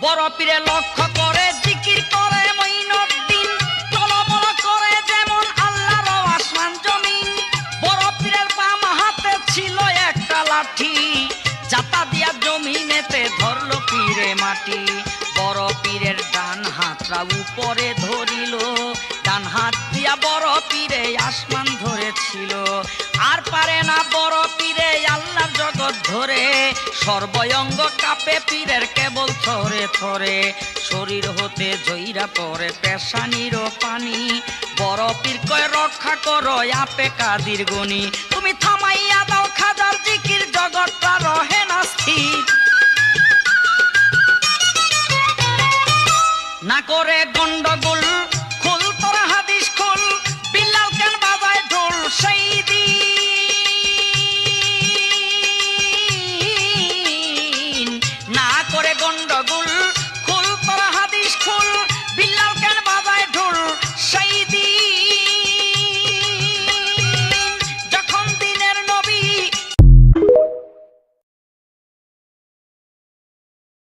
বড় পীরে লক্ষ্য করে জিকির করে মঈনুদ্দিন, টলমল করে যেমন আল্লাহর আসমান জমিন। বড় পীরের বাম হাতে ছিল একটা লাঠি, জাতা দিয়া জমিনেতে ধরলো পীরে মাটি। বড় পীরের ডান হাতটা উপরে ধরিল, ডান হাত দিয়া বড় পীরে আসমান ধরেছিল। আর পারে না বড় পীরে আল্লাহর জগৎ ধরে, সর্বঙ্গ কাঁপে পীরের কেবল থরে থরে। শরীর হতে জইরা পড়ে পেশানির পানি, বড় পীর কয় রক্ষা করো আপে কাদির গনি। তুমি থামাইয়া দাও খাজার জিকির, জগৎটা রহে না স্থির। না করে গন্ডগোল, খোল তোর হাদিস খোল, বিল্লাল কেন বাজায় ঢোল সেই দিন। না করে গন্ডগোল,